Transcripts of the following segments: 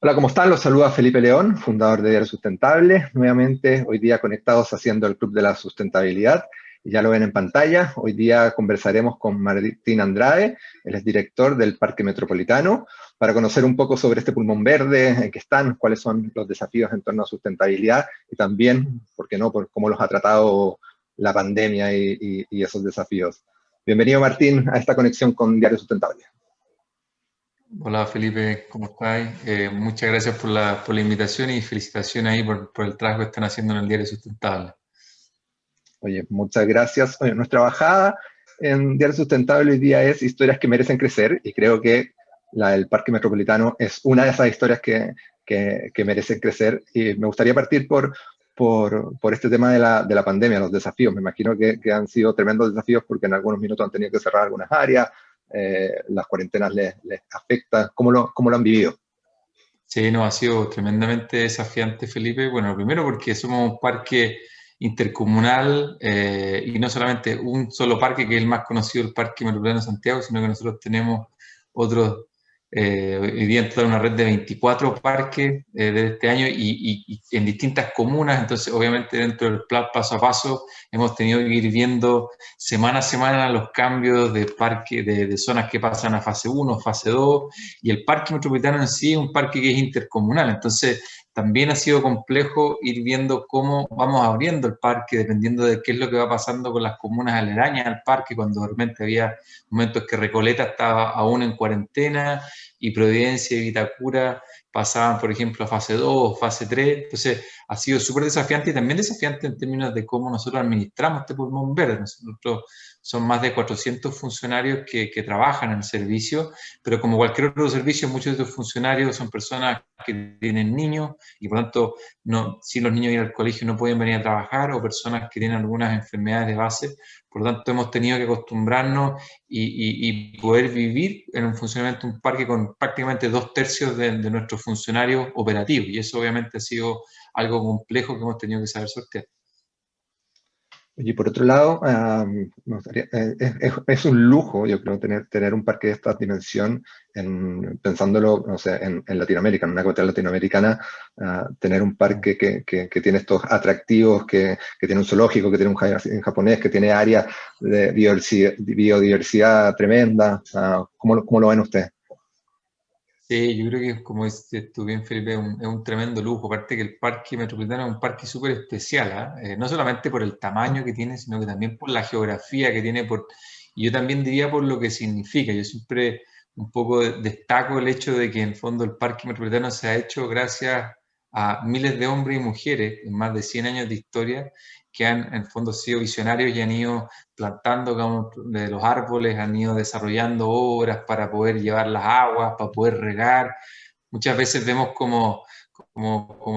Hola, ¿cómo están? Los saluda Felipe León, fundador de Diario Sustentable. Nuevamente, hoy día conectados haciendo el Club de la Sustentabilidad. Y ya lo ven en pantalla. Hoy día conversaremos con Martín Andrade, él es director del Parque Metropolitano, para conocer un poco sobre este pulmón verde, en qué están, cuáles son los desafíos en torno a sustentabilidad y también, ¿por qué no?, por cómo los ha tratado la pandemia y esos desafíos. Bienvenido, Martín, a esta conexión con Diario Sustentable. Hola Felipe, ¿cómo estáis? Muchas gracias por la invitación y felicitaciones ahí por el trabajo que están haciendo en el Diario Sustentable. Oye, muchas gracias. Oye, nuestra bajada en Diario Sustentable hoy día es historias que merecen crecer y creo que la del Parque Metropolitano es una de esas historias que merecen crecer. Y me gustaría partir por este tema de la pandemia, los desafíos. Me imagino que han sido tremendos desafíos porque en algunos minutos han tenido que cerrar algunas áreas, las cuarentenas les afectan. ¿Cómo lo han vivido? Sí, no, ha sido tremendamente desafiante, Felipe. Bueno, primero porque somos un parque intercomunal y no solamente un solo parque, que es el más conocido, el Parque Metropolitano de Santiago, sino que nosotros tenemos otros, hoy día en total una red de 24 parques de este año y en distintas comunas. Entonces, obviamente, dentro del plan paso a paso, hemos tenido que ir viendo semana a semana los cambios de parque, de zonas que pasan a fase uno, fase 2 y el parque metropolitano en sí es un parque que es intercomunal, entonces también ha sido complejo ir viendo cómo vamos abriendo el parque, dependiendo de qué es lo que va pasando con las comunas aledañas al parque, cuando realmente había momentos que Recoleta estaba aún en cuarentena y Providencia y Vitacura pasaban, por ejemplo, a fase 2, fase 3. Entonces, ha sido súper desafiante y también desafiante en términos de cómo nosotros administramos este pulmón verde. Nosotros son más de 400 funcionarios que trabajan en el servicio, pero como cualquier otro servicio, muchos de los funcionarios son personas que tienen niños y por tanto, no, si los niños ir al colegio no pueden venir a trabajar o personas que tienen algunas enfermedades de base. Por lo tanto, hemos tenido que acostumbrarnos y poder vivir en un funcionamiento de un parque con prácticamente dos tercios de nuestros funcionarios operativos. Y eso obviamente ha sido algo complejo que hemos tenido que saber sortear. Y por otro lado, es un lujo, yo creo, tener un parque de esta dimensión, pensándolo, no sé, en Latinoamérica, en una capital latinoamericana, tener un parque que tiene estos atractivos, que tiene un zoológico, que tiene un jardín japonés, que tiene áreas de biodiversidad tremenda. ¿Cómo lo ven ustedes? Sí, yo creo que como dices tú bien, Felipe, es un tremendo lujo. Aparte que el Parque Metropolitano es un parque súper especial, ¿ah? No solamente por el tamaño que tiene, sino que también por la geografía que tiene, y yo también diría por lo que significa. Yo siempre un poco destaco el hecho de que en el fondo el Parque Metropolitano se ha hecho gracias a miles de hombres y mujeres en más de 100 años de historia que han en el fondo sido visionarios y han ido plantando de los árboles, han ido desarrollando obras para poder llevar las aguas, para poder regar. Muchas veces vemos como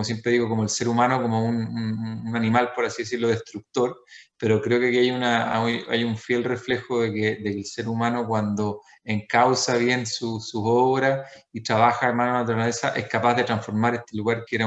siempre digo, como el ser humano, como un animal, por así decirlo, destructor, pero creo que aquí hay un fiel reflejo de que el ser humano cuando encausa bien sus obras y trabaja en mano de la naturaleza, es capaz de transformar este lugar que era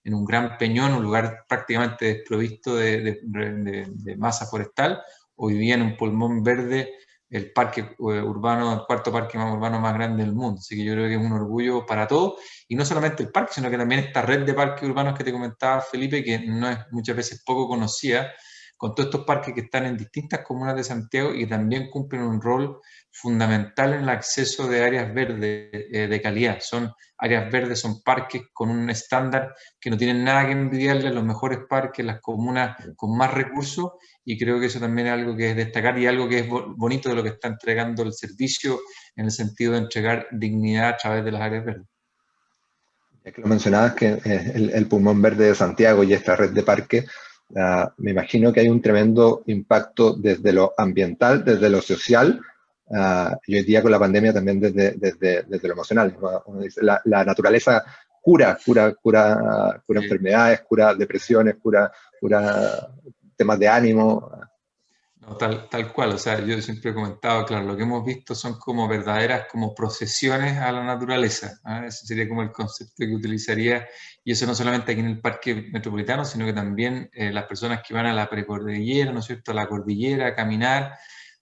en un gran peñón, un lugar prácticamente desprovisto de masa forestal, hoy día en un pulmón verde, el parque urbano, el cuarto parque más urbano más grande del mundo. Así que yo creo que es un orgullo para todos, y no solamente el parque, sino que también esta red de parques urbanos que te comentaba, Felipe, que no es muchas veces poco conocida, con todos estos parques que están en distintas comunas de Santiago y que también cumplen un rol fundamental en el acceso de áreas verdes de calidad. Son áreas verdes, son parques con un estándar que no tienen nada que envidiarle a los mejores parques, las comunas con más recursos, y creo que eso también es algo que es destacar y algo que es bonito de lo que está entregando el servicio en el sentido de entregar dignidad a través de las áreas verdes. Ya que lo mencionabas, que el pulmón verde de Santiago y esta red de parques, me imagino que hay un tremendo impacto desde lo ambiental, desde lo social, y hoy día con la pandemia también desde lo emocional, ¿no? Uno dice, la naturaleza cura Sí. enfermedades, cura depresiones, cura temas de ánimo. No, tal cual, o sea, yo siempre he comentado, claro, lo que hemos visto son como verdaderas como procesiones a la naturaleza, ¿ah? Ese sería como el concepto que utilizaría, y eso no solamente aquí en el Parque Metropolitano, sino que también las personas que van a la precordillera, ¿no es cierto?, a la cordillera a caminar,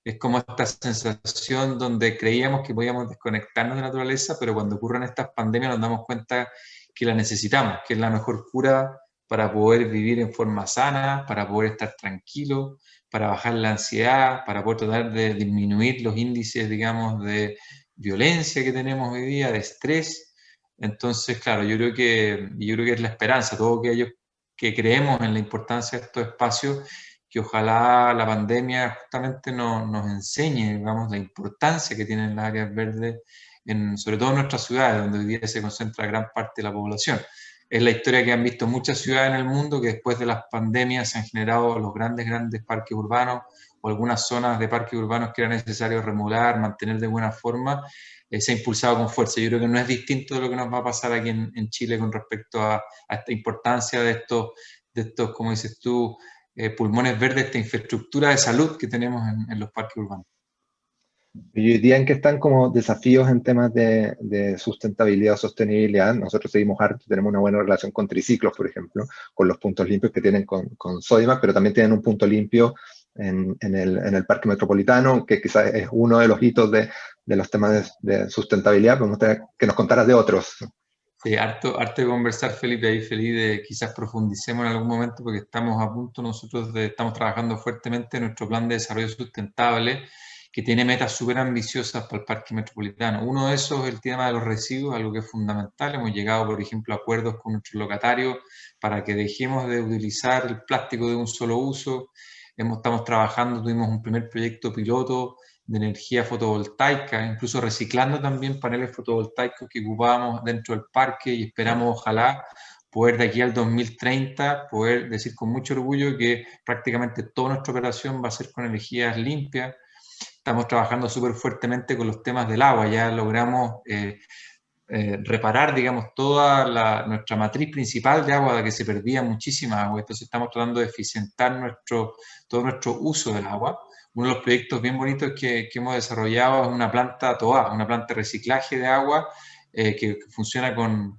Es como esta sensación donde creíamos que podíamos desconectarnos de la naturaleza, pero cuando ocurren estas pandemias nos damos cuenta que la necesitamos, que es la mejor cura para poder vivir en forma sana, para poder estar tranquilo, para bajar la ansiedad, para poder tratar de disminuir los índices, digamos, de violencia que tenemos hoy día, de estrés. Entonces, claro, yo creo que es la esperanza, todos aquellos que creemos en la importancia de estos espacios, que ojalá la pandemia justamente nos enseñe, digamos, la importancia que tienen las áreas verdes, sobre todo en nuestras ciudades, donde hoy día se concentra gran parte de la población. Es la historia que han visto muchas ciudades en el mundo, que después de las pandemias se han generado los grandes parques urbanos o algunas zonas de parques urbanos que era necesario remodelar, mantener de buena forma, se ha impulsado con fuerza. Yo creo que no es distinto de lo que nos va a pasar aquí en Chile con respecto a esta importancia de estos, como dices tú, pulmones verdes, esta infraestructura de salud que tenemos en los parques urbanos. Y hoy día en que están como desafíos en temas de sustentabilidad o sostenibilidad, nosotros seguimos harto, tenemos una buena relación con triciclos, por ejemplo, con los puntos limpios que tienen con Sodimac, pero también tienen un punto limpio en el Parque Metropolitano, que quizás es uno de los hitos de los temas de sustentabilidad, pero me gustaría que nos contaras de otros. Sí, harto de conversar, Felipe, ahí feliz de quizás profundicemos en algún momento porque estamos a punto nosotros estamos trabajando fuertemente en nuestro plan de desarrollo sustentable que tiene metas súper ambiciosas para el parque metropolitano. Uno de esos es el tema de los residuos, algo que es fundamental. Hemos llegado, por ejemplo, a acuerdos con nuestros locatarios para que dejemos de utilizar el plástico de un solo uso. Estamos trabajando, tuvimos un primer proyecto piloto de energía fotovoltaica, incluso reciclando también paneles fotovoltaicos que ocupábamos dentro del parque y esperamos ojalá poder de aquí al 2030 poder decir con mucho orgullo que prácticamente toda nuestra operación va a ser con energías limpias. Estamos trabajando súper fuertemente con los temas del agua, ya logramos reparar, digamos, toda nuestra matriz principal de agua, de que se perdía muchísima agua. Entonces estamos tratando de eficientar todo nuestro uso del agua. Uno de los proyectos bien bonitos que hemos desarrollado es una planta TOA, una planta de reciclaje de agua que funciona con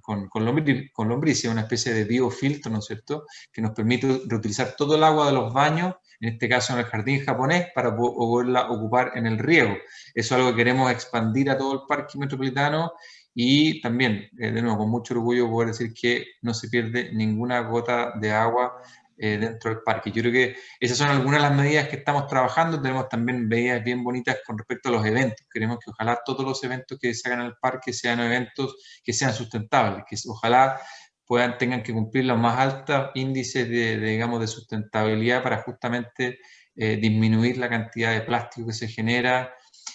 lombrices, una especie de biofiltro, ¿no es cierto?, que nos permite reutilizar todo el agua de los baños, en este caso en el jardín japonés, para poderla ocupar en el riego. Eso es algo que queremos expandir a todo el parque metropolitano y también, de nuevo, con mucho orgullo poder decir que no se pierde ninguna gota de agua dentro del parque. Yo creo que esas son algunas de las medidas que estamos trabajando. Tenemos también medidas bien bonitas con respecto a los eventos. Queremos que ojalá todos los eventos que se hagan en el parque sean eventos que sean sustentables, que ojalá tengan que cumplir los más altos índices digamos, de sustentabilidad para justamente disminuir la cantidad de plástico que se genera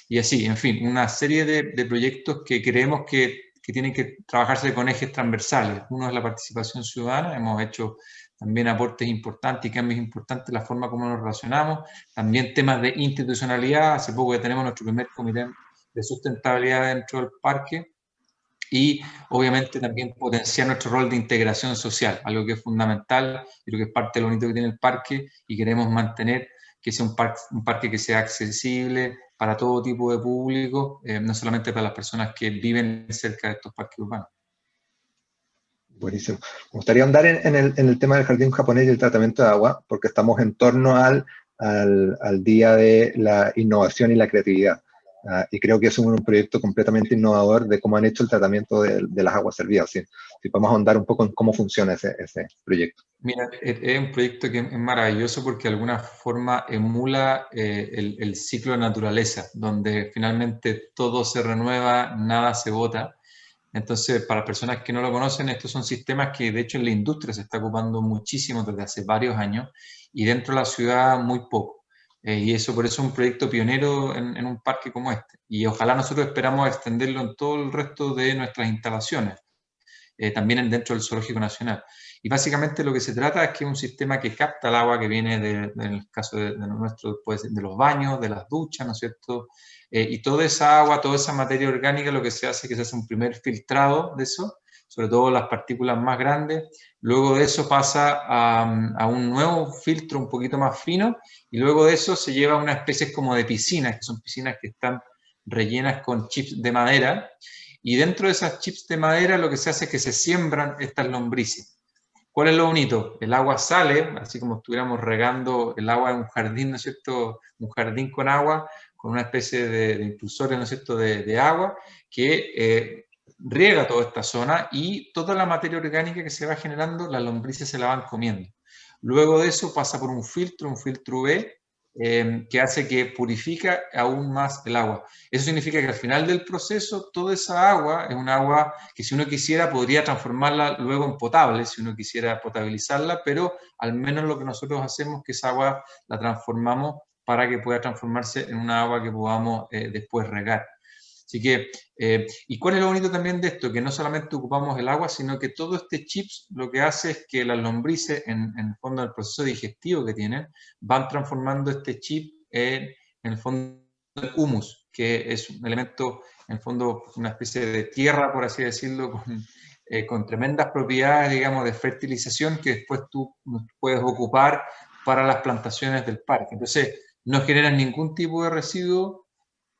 y así, en fin, una serie de proyectos que creemos que tienen que trabajarse con ejes transversales. Uno es la participación ciudadana, hemos hecho también aportes importantes y cambios importantes en la forma como nos relacionamos, también temas de institucionalidad, hace poco ya tenemos nuestro primer comité de sustentabilidad dentro del parque, y obviamente también potenciar nuestro rol de integración social, algo que es fundamental, creo que es parte de lo bonito que tiene el parque y queremos mantener que sea un parque que sea accesible para todo tipo de público, no solamente para las personas que viven cerca de estos parques urbanos. Buenísimo. Me gustaría andar en el tema del jardín japonés y el tratamiento de agua, porque estamos en torno al Día de la Innovación y la Creatividad. Y creo que es un proyecto completamente innovador de cómo han hecho el tratamiento de las aguas servidas. Si podemos ahondar un poco en cómo funciona ese proyecto. Mira, es un proyecto que es maravilloso porque de alguna forma emula el ciclo de naturaleza, donde finalmente todo se renueva, nada se bota. Entonces, para personas que no lo conocen, estos son sistemas que de hecho en la industria se está ocupando muchísimo desde hace varios años y dentro de la ciudad muy poco. Y eso por eso es un proyecto pionero en un parque como este. Y ojalá nosotros esperamos extenderlo en todo el resto de nuestras instalaciones, también dentro del Zoológico Nacional. Y básicamente lo que se trata es que es un sistema que capta el agua que viene, en el caso de nuestro, pues, de los baños, de las duchas, ¿no es cierto? Y toda esa agua, toda esa materia orgánica, lo que se hace es que se hace un primer filtrado de eso, sobre todo las partículas más grandes. Luego de eso pasa a un nuevo filtro un poquito más fino y luego de eso se lleva a una especie como de piscinas, que son piscinas que están rellenas con chips de madera. Y dentro de esas chips de madera lo que se hace es que se siembran estas lombrices. ¿Cuál es lo bonito? El agua sale, así como estuviéramos regando el agua en un jardín, ¿no es cierto? Un jardín con agua, con una especie de impulsores, ¿no es cierto?, de agua que riega toda esta zona y toda la materia orgánica que se va generando, las lombrices se la van comiendo. Luego de eso pasa por un filtro UV, que hace que purifica aún más el agua. Eso significa que al final del proceso, toda esa agua es un agua que si uno quisiera podría transformarla luego en potable, si uno quisiera potabilizarla, pero al menos lo que nosotros hacemos es que esa agua la transformamos para que pueda transformarse en una agua que podamos después regar. Así que, ¿y cuál es lo bonito también de esto? Que no solamente ocupamos el agua, sino que todo este chips lo que hace es que las lombrices, en el fondo del proceso digestivo que tienen, van transformando este chip en el fondo en humus, que es un elemento, en el fondo, una especie de tierra, por así decirlo, con tremendas propiedades, digamos, de fertilización que después tú puedes ocupar para las plantaciones del parque. Entonces, no generan ningún tipo de residuo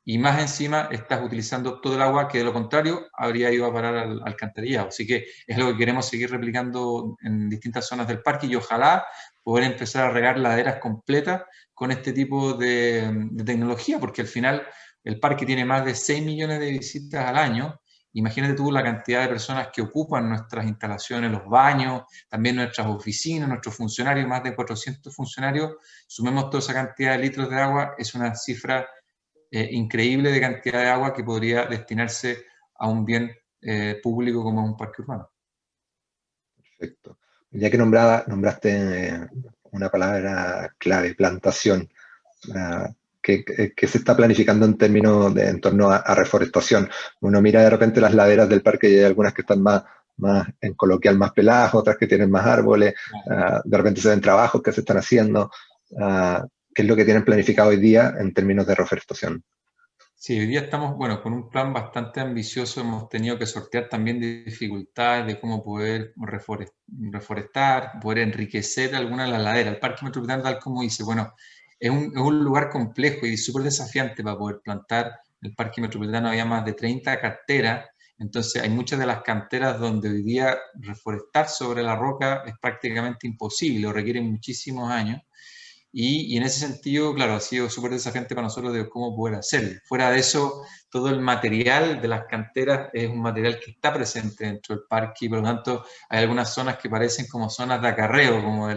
y más encima estás utilizando todo el agua que de lo contrario habría ido a parar al alcantarillado. Así que es lo que queremos seguir replicando en distintas zonas del parque y ojalá poder empezar a regar laderas completas con este tipo de tecnología, porque al final el parque tiene más de 6 millones de visitas al año. Imagínate tú la cantidad de personas que ocupan nuestras instalaciones, los baños, también nuestras oficinas, nuestros funcionarios, más de 400 funcionarios. Sumemos toda esa cantidad de litros de agua, es una cifra increíble de cantidad de agua que podría destinarse a un bien público como un parque urbano. Perfecto. Ya que nombraste una palabra clave, plantación, que se está planificando en términos en torno a reforestación. Uno mira de repente las laderas del parque y hay algunas que están más en coloquial, más peladas, otras que tienen más árboles, de repente se ven trabajos que se están haciendo. ¿Qué es lo que tienen planificado hoy día en términos de reforestación? Sí, hoy día estamos, bueno, con un plan bastante ambicioso. Hemos tenido que sortear también de dificultades de cómo poder reforestar, poder enriquecer alguna de las laderas. El Parque Metropolitano, tal como dice, bueno, es un lugar complejo y súper desafiante para poder plantar. El Parque Metropolitano había más de 30 canteras, entonces hay muchas de las canteras donde hoy día reforestar sobre la roca es prácticamente imposible o requiere muchísimos años. Y en ese sentido, claro, ha sido súper desafiante para nosotros de cómo poder hacerlo. Fuera de eso, todo el material de las canteras es un material que está presente dentro del parque y por lo tanto hay algunas zonas que parecen como zonas de acarreo, como de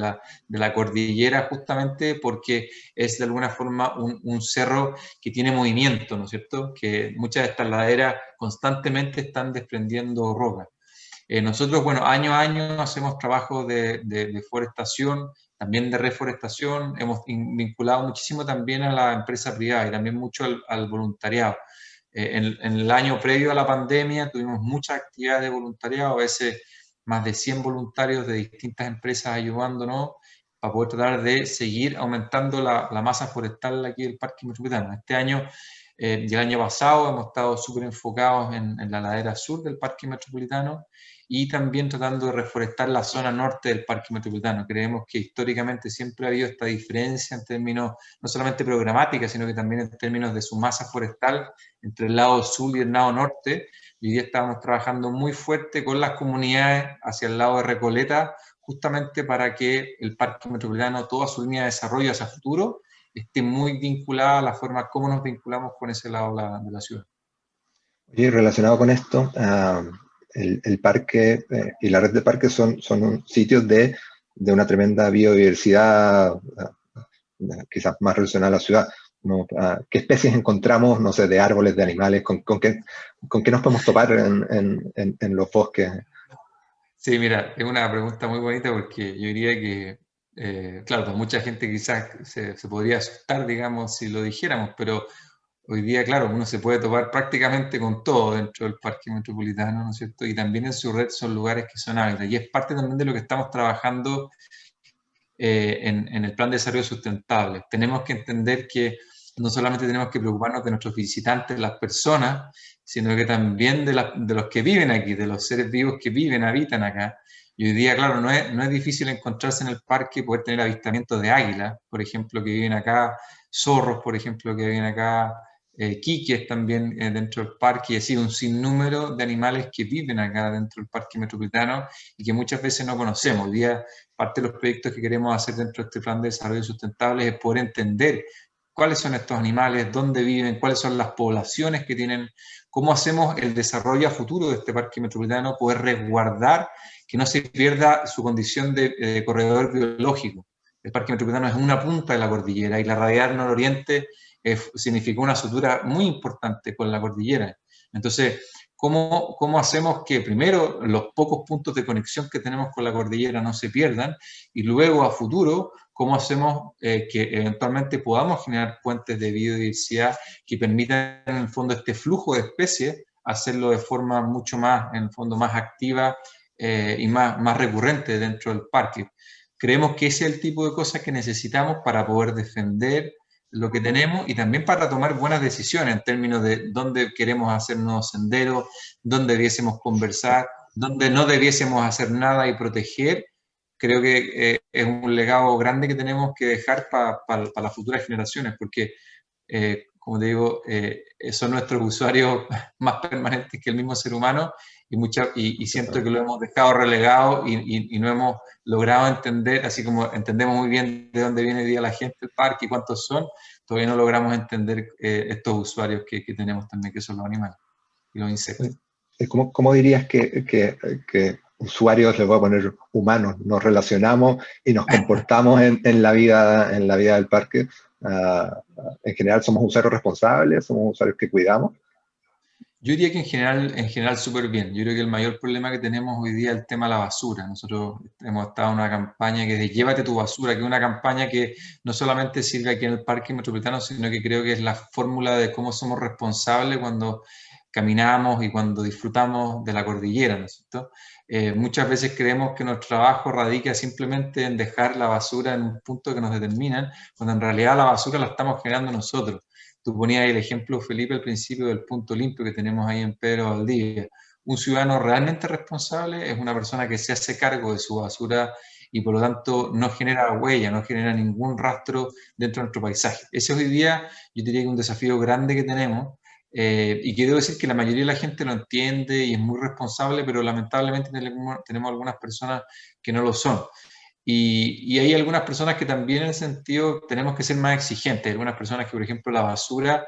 la cordillera, justamente porque es de alguna forma un cerro que tiene movimiento, ¿no es cierto? Que muchas de estas laderas constantemente están desprendiendo roca. Nosotros, bueno, año a año hacemos trabajos de forestación, también de reforestación, hemos vinculado muchísimo también a la empresa privada y también mucho al voluntariado. En el año previo a la pandemia tuvimos muchas actividades de voluntariado, a veces más de 100 voluntarios de distintas empresas ayudándonos para poder tratar de seguir aumentando la masa forestal aquí del Parque Metropolitano. Este año y el año pasado hemos estado súper enfocados en la ladera sur del Parque Metropolitano y también tratando de reforestar la zona norte del Parque Metropolitano. Creemos que históricamente siempre ha habido esta diferencia en términos no solamente programática, sino que también en términos de su masa forestal entre el lado sur y el lado norte. Y hoy día estamos trabajando muy fuerte con las comunidades hacia el lado de Recoleta, justamente para que el Parque Metropolitano, toda su línea de desarrollo hacia futuro, esté muy vinculada a la forma como nos vinculamos con ese lado de la ciudad. Y relacionado con esto, el parque y la red de parques son sitios de una tremenda biodiversidad, quizás más relacionada a la ciudad. ¿No? ¿Qué especies encontramos, no sé, de árboles, de animales? ¿Con qué nos podemos topar en los bosques? Sí, mira, es una pregunta muy bonita porque yo diría que, claro, pues mucha gente quizás se podría asustar, digamos, si lo dijéramos, pero hoy día, claro, uno se puede topar prácticamente con todo dentro del Parque Metropolitano, ¿no es cierto? Y también en su red son lugares que son hábitats. Y es parte también de lo que estamos trabajando en el plan de desarrollo sustentable. Tenemos que entender que no solamente tenemos que preocuparnos de nuestros visitantes, las personas, sino que también de los que viven aquí, de los seres vivos que viven, habitan acá. Y hoy día, claro, no es difícil encontrarse en el parque, poder tener avistamientos de águilas, por ejemplo, que viven acá, zorros, por ejemplo, que viven acá, quiques también dentro del parque, y así un sinnúmero de animales que viven acá dentro del parque metropolitano y que muchas veces no conocemos. Hoy día parte de los proyectos que queremos hacer dentro de este plan de desarrollo sustentable es poder entender cuáles son estos animales, dónde viven, cuáles son las poblaciones que tienen, cómo hacemos el desarrollo a futuro de este parque metropolitano, poder resguardar que no se pierda su condición de corredor biológico. El parque metropolitano es una punta de la cordillera y la radial nororiente significó una sutura muy importante con la cordillera. Entonces, ¿cómo hacemos que primero los pocos puntos de conexión que tenemos con la cordillera no se pierdan? Y luego a futuro, ¿cómo hacemos que eventualmente podamos generar puentes de biodiversidad que permitan en el fondo este flujo de especies, hacerlo de forma mucho más, en el fondo, más activa y más recurrente dentro del parque? Creemos que ese es el tipo de cosas que necesitamos para poder defender lo que tenemos y también para tomar buenas decisiones en términos de dónde queremos hacer nuevos senderos, dónde debiésemos conversar, dónde no debiésemos hacer nada y proteger. Creo que es un legado grande que tenemos que dejar para las futuras generaciones, porque, como te digo, son nuestros usuarios más permanentes que el mismo ser humano y siento que lo hemos dejado relegado y no hemos logrado entender, así como entendemos muy bien de dónde viene hoy día la gente, el parque y cuántos son, todavía no logramos entender estos usuarios que tenemos también, que son los animales y los insectos. ¿Cómo dirías que usuarios, les voy a poner humanos, nos relacionamos y nos comportamos en la vida del parque? En general, ¿somos usuarios responsables? ¿Somos usuarios que cuidamos? Yo diría que en general súper bien. Yo creo que el mayor problema que tenemos hoy día es el tema de la basura. Nosotros hemos estado en una campaña que es de Llévate tu basura, que es una campaña que no solamente sirve aquí en el Parque Metropolitano, sino que creo que es la fórmula de cómo somos responsables cuando caminamos y cuando disfrutamos de la cordillera, ¿no es cierto? Muchas veces creemos que nuestro trabajo radica simplemente en dejar la basura en un punto que nos determinan, cuando en realidad la basura la estamos generando nosotros. Tú ponías el ejemplo, Felipe, al principio del punto limpio que tenemos ahí en Pedro Valdivia. Un ciudadano realmente responsable es una persona que se hace cargo de su basura y por lo tanto no genera huella, no genera ningún rastro dentro de nuestro paisaje. Ese hoy día yo diría que es un desafío grande que tenemos y que debo decir que la mayoría de la gente lo entiende y es muy responsable, pero lamentablemente tenemos algunas personas que no lo son. Y hay algunas personas que también en ese sentido tenemos que ser más exigentes. Algunas personas que, por ejemplo, la basura,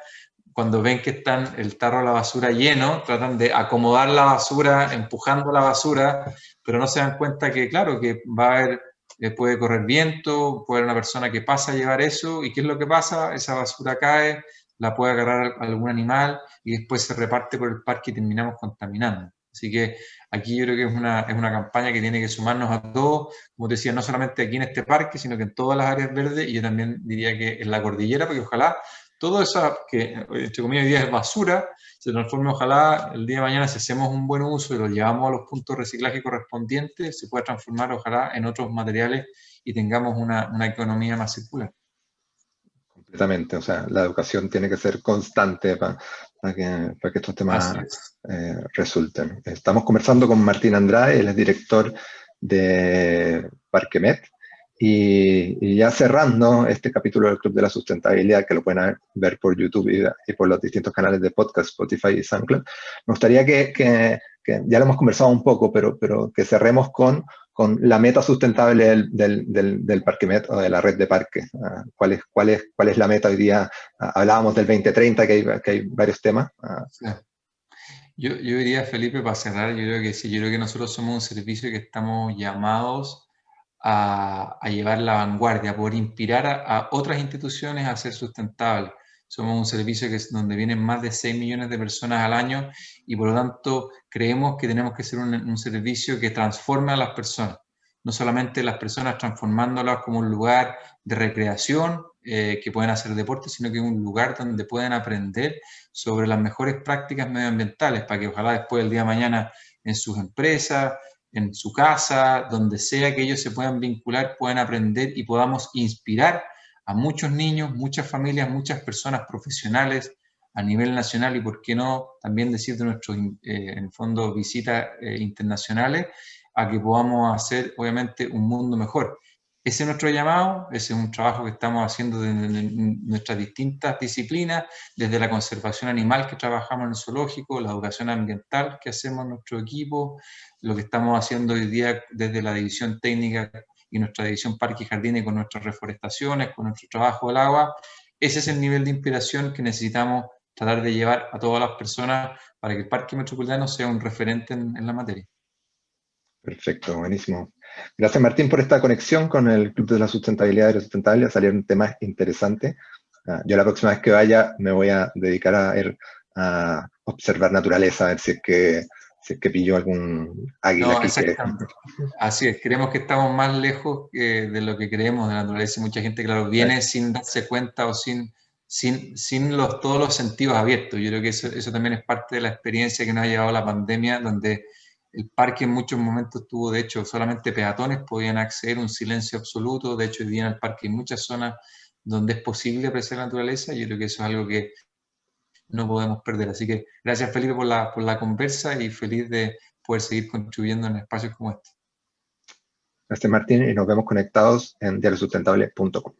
cuando ven que están el tarro de la basura lleno, tratan de acomodar la basura, empujando la basura, pero no se dan cuenta que, claro, que va a haber, puede correr viento, puede haber una persona que pasa a llevar eso, y ¿qué es lo que pasa? Esa basura cae, la puede agarrar algún animal y después se reparte por el parque y terminamos contaminando. Así que aquí yo creo que es una campaña que tiene que sumarnos a todos, como te decía, no solamente aquí en este parque, sino que en todas las áreas verdes, y yo también diría que en la cordillera, porque ojalá todo eso que, entre comillas, hoy día es basura, se transforme, ojalá el día de mañana, si hacemos un buen uso y lo llevamos a los puntos de reciclaje correspondientes, se pueda transformar, ojalá, en otros materiales y tengamos una economía más circular. Completamente, o sea, la educación tiene que ser constante para que estos temas resulten. Estamos conversando con Martín Andrade, él es director de Parquemet, y ya cerrando este capítulo del Club de la Sustentabilidad, que lo pueden ver por YouTube y por los distintos canales de podcast, Spotify y SoundCloud, me gustaría que ya lo hemos conversado un poco, pero que cerremos con la meta sustentable del Parquemet o de la red de parques. ¿Cuál es la meta hoy día? Hablábamos del 2030, que hay varios temas. Sí. Yo diría, Felipe, para cerrar, yo creo que sí, yo creo que nosotros somos un servicio que estamos llamados a llevar la vanguardia, a poder inspirar a otras instituciones a ser sustentables. Somos un servicio que es donde vienen más de 6 millones de personas al año y por lo tanto creemos que tenemos que ser un servicio que transforme a las personas, no solamente las personas transformándolas como un lugar de recreación, que pueden hacer deporte, sino que un lugar donde pueden aprender sobre las mejores prácticas medioambientales para que ojalá después del día de mañana en sus empresas, en su casa, donde sea que ellos se puedan vincular, puedan aprender y podamos inspirar a muchos niños, muchas familias, muchas personas profesionales a nivel nacional y, por qué no, también decir de nuestros, en el fondo, visitas internacionales, a que podamos hacer, obviamente, un mundo mejor. Ese es nuestro llamado, ese es un trabajo que estamos haciendo desde nuestras distintas disciplinas, desde la conservación animal que trabajamos en el zoológico, la educación ambiental que hacemos en nuestro equipo, lo que estamos haciendo hoy día desde la división técnica y nuestra división parque y jardines con nuestras reforestaciones, con nuestro trabajo del agua, ese es el nivel de inspiración que necesitamos tratar de llevar a todas las personas para que el Parque Metropolitano sea un referente en la materia. Perfecto, buenísimo. Gracias, Martín, por esta conexión con el Club de la Sustentabilidad y la Sustentabilidad. Salieron temas interesantes. Yo la próxima vez que vaya me voy a dedicar a ir a observar naturaleza, a ver si es que pillo algún águila No, aquí que... exactamente. Así es, creemos que estamos más lejos de lo que creemos de la naturaleza. Mucha gente, claro, viene sin darse cuenta o sin todos los sentidos abiertos. Yo creo que eso también es parte de la experiencia que nos ha llevado la pandemia, donde el parque en muchos momentos tuvo, de hecho, solamente peatones podían acceder a un silencio absoluto. De hecho, hoy día en el parque hay muchas zonas donde es posible apreciar la naturaleza. Yo creo que eso es algo que no podemos perder. Así que gracias, Felipe, por la conversa y feliz de poder seguir contribuyendo en espacios como este. Gracias, Martín, y nos vemos conectados en diariosustentable.com.